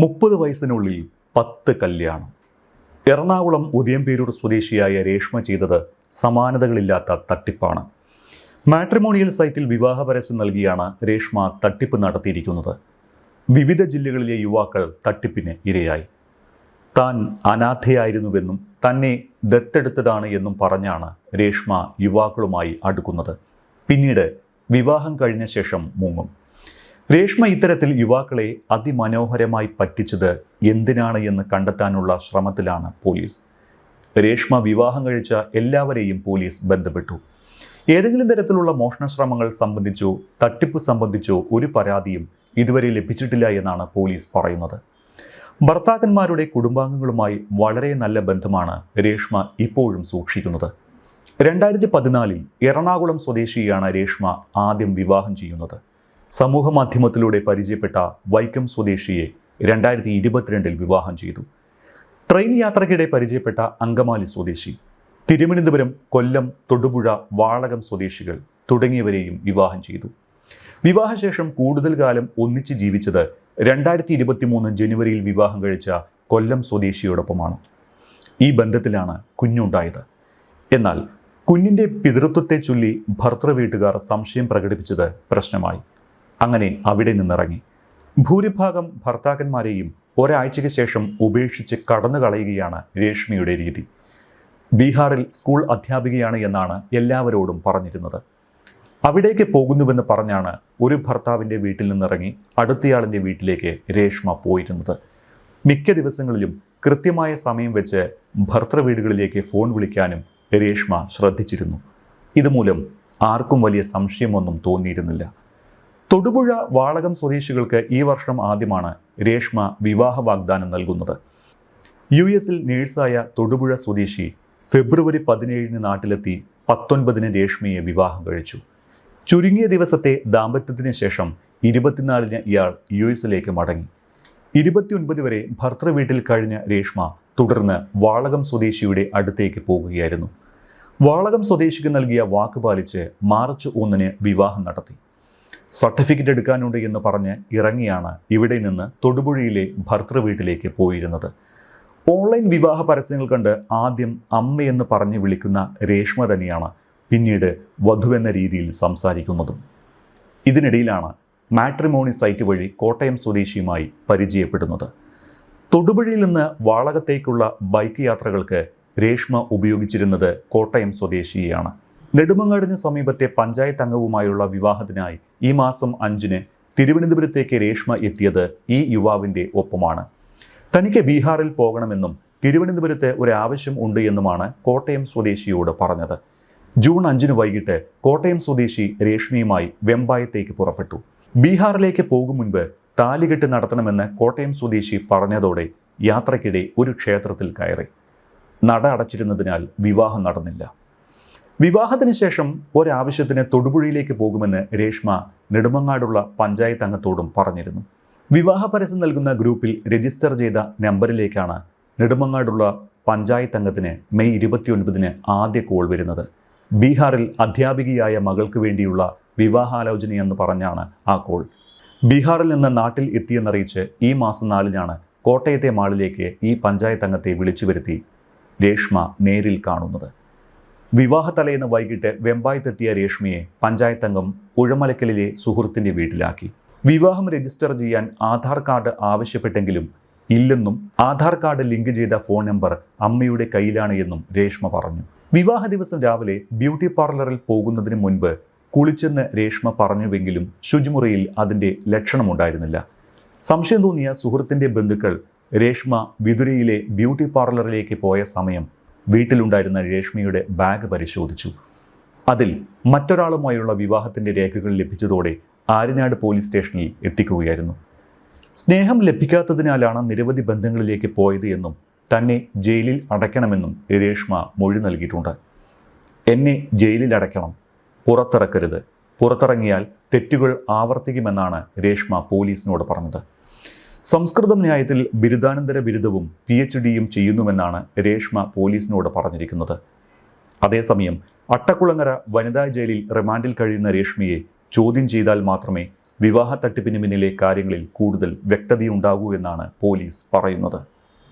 30 വയസ്സിനുള്ളിൽ 10 കല്യാണം. എറണാകുളം ഉദയംപേരൂർ സ്വദേശിയായ രേഷ്മ ചെയ്തത് സമാനതകളില്ലാത്ത തട്ടിപ്പാണ്. മാട്രിമോണിയൽ സൈറ്റിൽ വിവാഹ പരസ്യം നൽകിയാണ് രേഷ്മ തട്ടിപ്പ് നടത്തിയിരിക്കുന്നത്. വിവിധ ജില്ലകളിലെ യുവാക്കൾ തട്ടിപ്പിന് ഇരയായി. താൻ അനാഥയായിരുന്നുവെന്നും തന്നെ ദത്തെടുത്തതാണ് എന്നും പറഞ്ഞാണ് രേഷ്മ യുവാക്കളുമായി അടുക്കുന്നത്. പിന്നീട് വിവാഹം കഴിഞ്ഞ ശേഷം മുങ്ങും. രേഷ്മ ഇത്തരത്തിൽ യുവാക്കളെ അതിമനോഹരമായി പറ്റിച്ചത് എന്തിനാണ് എന്ന് കണ്ടെത്താനുള്ള ശ്രമത്തിലാണ് പോലീസ്. രേഷ്മ വിവാഹം കഴിച്ച എല്ലാവരെയും പോലീസ് ബന്ധപ്പെട്ടു. ഏതെങ്കിലും തരത്തിലുള്ള മോഷണശ്രമങ്ങൾ സംബന്ധിച്ചോ തട്ടിപ്പ് സംബന്ധിച്ചോ ഒരു പരാതിയും ഇതുവരെ ലഭിച്ചിട്ടില്ല എന്നാണ് പോലീസ് പറയുന്നത്. ഭർത്താക്കന്മാരുടെ കുടുംബാംഗങ്ങളുമായി വളരെ നല്ല ബന്ധമാണ് രേഷ്മ ഇപ്പോഴും സൂക്ഷിക്കുന്നത്. 2014 എറണാകുളം സ്വദേശിയാണ് രേഷ്മ ആദ്യം വിവാഹം ചെയ്യുന്നത്. സമൂഹ മാധ്യമത്തിലൂടെ പരിചയപ്പെട്ട വൈക്കം സ്വദേശിയെ 2022 വിവാഹം ചെയ്തു. ട്രെയിൻ യാത്രയ്ക്കിടെ പരിചയപ്പെട്ട അങ്കമാലി സ്വദേശി, തിരുവനന്തപുരം, കൊല്ലം, തൊടുപുഴ, വാളകം സ്വദേശികൾ തുടങ്ങിയവരെയും വിവാഹം ചെയ്തു. വിവാഹശേഷം കൂടുതൽ കാലം ഒന്നിച്ച് ജീവിച്ചത് 2023 ജനുവരിയിൽ വിവാഹം കഴിച്ച കൊല്ലം സ്വദേശിയോടൊപ്പമാണ്. ഈ ബന്ധത്തിലാണ് കുഞ്ഞുണ്ടായത്. എന്നാൽ കുഞ്ഞിൻ്റെ പിതൃത്വത്തെ ചൊല്ലി ഭർത്തൃ വീട്ടുകാർ സംശയം പ്രകടിപ്പിച്ചത് പ്രശ്നമായി. അങ്ങനെ അവിടെ നിന്നിറങ്ങി. ഭൂരിഭാഗം ഭർത്താക്കന്മാരെയും ഒരാഴ്ചയ്ക്ക് ശേഷം ഉപേക്ഷിച്ച് കടന്നു കളയുകയാണ് രേഷ്മയുടെ രീതി. ബീഹാറിൽ സ്കൂൾ അധ്യാപികയാണ് എന്നാണ് എല്ലാവരോടും പറഞ്ഞിരുന്നത്. അവിടേക്ക് പോകുന്നുവെന്ന് പറഞ്ഞാണ് ഒരു ഭർത്താവിൻ്റെ വീട്ടിൽ നിന്നിറങ്ങി അടുത്തയാളിൻ്റെ വീട്ടിലേക്ക് രേഷ്മ പോയിരുന്നത്. മിക്ക ദിവസങ്ങളിലും കൃത്യമായ സമയം വെച്ച് ഭർത്തൃ വീടുകളിലേക്ക് ഫോൺ വിളിക്കാനും രേഷ്മ ശ്രദ്ധിച്ചിരുന്നു. ഇതുമൂലം ആർക്കും വലിയ സംശയമൊന്നും തോന്നിയിരുന്നില്ല. തൊടുപുഴ, വാളകം സ്വദേശികൾക്ക് ഈ വർഷം ആദ്യമാണ് രേഷ്മ വിവാഹ വാഗ്ദാനം നൽകുന്നത്. US നേഴ്സായ തൊടുപുഴ സ്വദേശി ഫെബ്രുവരി 17 നാട്ടിലെത്തി 19 രേഷ്മയെ വിവാഹം കഴിച്ചു. ചുരുങ്ങിയ ദിവസത്തെ ദാമ്പത്യത്തിന് ശേഷം 24 ഇയാൾ US മടങ്ങി. 29 വരെ ഭർത്തൃ വീട്ടിൽ കഴിഞ്ഞ രേഷ്മ തുടർന്ന് വാളകം സ്വദേശിയുടെ അടുത്തേക്ക് പോകുകയായിരുന്നു. വാളകം സ്വദേശിക്ക് നൽകിയ വാക്ക് പാലിച്ച് മാർച്ച് 1 വിവാഹം നടത്തി. സർട്ടിഫിക്കറ്റ് എടുക്കാനുണ്ട് എന്ന് പറഞ്ഞ് ഇറങ്ങിയാണ് ഇവിടെ നിന്ന് തൊടുപുഴയിലെ ഭർത്തൃ വീട്ടിലേക്ക് പോയിരുന്നത്. ഓൺലൈൻ വിവാഹ പരസ്യങ്ങൾ കണ്ട് ആദ്യം അമ്മയെന്ന് പറഞ്ഞ് വിളിക്കുന്ന രേഷ്മ തന്നെയാണ് പിന്നീട് വധുവെന്ന രീതിയിൽ സംസാരിക്കുന്നതും. ഇതിനിടയിലാണ് മാട്രിമോണി സൈറ്റ് വഴി കോട്ടയം സ്വദേശിയുമായി പരിചയപ്പെടുന്നത്. തൊടുപുഴയിൽ നിന്ന് വാളകത്തേക്കുള്ള ബൈക്ക് യാത്രകൾക്ക് രേഷ്മ ഉപയോഗിച്ചിരുന്നത് കോട്ടയം സ്വദേശിയെയാണ്. നെടുമങ്ങാടിന് സമീപത്തെ പഞ്ചായത്ത് അംഗവുമായുള്ള വിവാഹത്തിനായി ഈ മാസം 5 തിരുവനന്തപുരത്തേക്ക് രേഷ്മ എത്തിയത് ഈ യുവാവിൻ്റെ ഒപ്പമാണ്. തനിക്ക് ബീഹാറിൽ പോകണമെന്നും തിരുവനന്തപുരത്ത് ഒരാവശ്യം ഉണ്ട് എന്നുമാണ് കോട്ടയം സ്വദേശിയോട് പറഞ്ഞത്. ജൂൺ 5 വൈകിട്ട് കോട്ടയം സ്വദേശി രേഷ്മയുമായി വെമ്പായത്തേക്ക് പുറപ്പെട്ടു. ബീഹാറിലേക്ക് പോകും മുൻപ് താലികെട്ട് നടത്തണമെന്ന് കോട്ടയം സ്വദേശി പറഞ്ഞതോടെ യാത്രയ്ക്കിടെ ഒരു ക്ഷേത്രത്തിൽ കയറി. നട അടച്ചിരുന്നതിനാൽ വിവാഹം നടന്നില്ല. വിവാഹത്തിന് ശേഷം ഒരാവശ്യത്തിന് തൊടുപുഴയിലേക്ക് പോകുമെന്ന് രേഷ്മ നെടുമങ്ങാടുള്ള പഞ്ചായത്ത് അംഗത്തോടും പറഞ്ഞിരുന്നു. വിവാഹ പരസ്യം നൽകുന്ന ഗ്രൂപ്പിൽ രജിസ്റ്റർ ചെയ്ത നമ്പറിലേക്കാണ് നെടുമങ്ങാടുള്ള പഞ്ചായത്ത് അംഗത്തിന് മെയ് 29 ആദ്യ കോൾ വരുന്നത്. ബീഹാറിൽ അധ്യാപികയായ മകൾക്ക് വേണ്ടിയുള്ള വിവാഹാലോചനയെന്ന് പറഞ്ഞാണ് ആ കോൾ. ബീഹാറിൽ നിന്ന് നാട്ടിൽ എത്തിയെന്നറിയിച്ച് ഈ മാസം 4 കോട്ടയത്തെ മാളിലേക്ക് ഈ പഞ്ചായത്ത് അംഗത്തെ വിളിച്ചു വരുത്തി രേഷ്മ നേരിൽ കാണുന്നത്. വിവാഹ തലേന്ന് വൈകിട്ട് വെമ്പായത്തെത്തിയ രേഷ്മയെ പഞ്ചായത്ത് അംഗം ഉഴമലക്കലിലെ സുഹൃത്തിൻ്റെ വീട്ടിലാക്കി. വിവാഹം രജിസ്റ്റർ ചെയ്യാൻ ആധാർ കാർഡ് ആവശ്യപ്പെട്ടെങ്കിലും ഇല്ലെന്നും ആധാർ കാർഡ് ലിങ്ക് ചെയ്ത ഫോൺ നമ്പർ അമ്മയുടെ കയ്യിലാണ് എന്നും രേഷ്മ പറഞ്ഞു. വിവാഹ ദിവസം രാവിലെ ബ്യൂട്ടി പാർലറിൽ പോകുന്നതിന് മുൻപ് കുളിച്ചെന്ന് രേഷ്മ പറഞ്ഞുവെങ്കിലും ശുചിമുറിയിൽ അതിൻ്റെ ലക്ഷണമുണ്ടായിരുന്നില്ല. സംശയം തോന്നിയ സുഹൃത്തിൻ്റെ ബന്ധുക്കൾ രേഷ്മ വിതുരയിലെ ബ്യൂട്ടി പാർലറിലേക്ക് പോയ സമയം വീട്ടിലുണ്ടായിരുന്ന രേഷ്മയുടെ ബാഗ് പരിശോധിച്ചു. അതിൽ മറ്റൊരാളുമായുള്ള വിവാഹത്തിൻ്റെ രേഖകൾ ലഭിച്ചതോടെ ആര്യനാട് പോലീസ് സ്റ്റേഷനിൽ എത്തിക്കുകയായിരുന്നു. സ്നേഹം ലഭിക്കാത്തതിനാലാണ് നിരവധി ബന്ധങ്ങളിലേക്ക് പോയത് എന്നും തന്നെ ജയിലിൽ അടയ്ക്കണമെന്നും രേഷ്മ മൊഴി നൽകിയിട്ടുണ്ട്. എന്നെ ജയിലിൽ അടയ്ക്കണം, പുറത്തിറക്കരുത്, പുറത്തിറങ്ങിയാൽ തെറ്റുകൾ ആവർത്തിക്കുമെന്നാണ് രേഷ്മ പോലീസിനോട് പറഞ്ഞത്. സംസ്കൃതം ന്യായത്തിൽ ബിരുദാനന്തര ബിരുദവും PhDയും ചെയ്യുന്നുവെന്നാണ് രേഷ്മ പോലീസിനോട് പറഞ്ഞിരിക്കുന്നത്. അതേസമയം അട്ടക്കുളങ്ങര വനിതാ ജയിലിൽ റിമാൻഡിൽ കഴിയുന്ന രേഷ്മയെ ചോദ്യം ചെയ്താൽ മാത്രമേ വിവാഹ തട്ടിപ്പിന് പിന്നിലെ കാര്യങ്ങളിൽ കൂടുതൽ വ്യക്തതയുണ്ടാകൂ എന്നാണ് പോലീസ് പറയുന്നത്.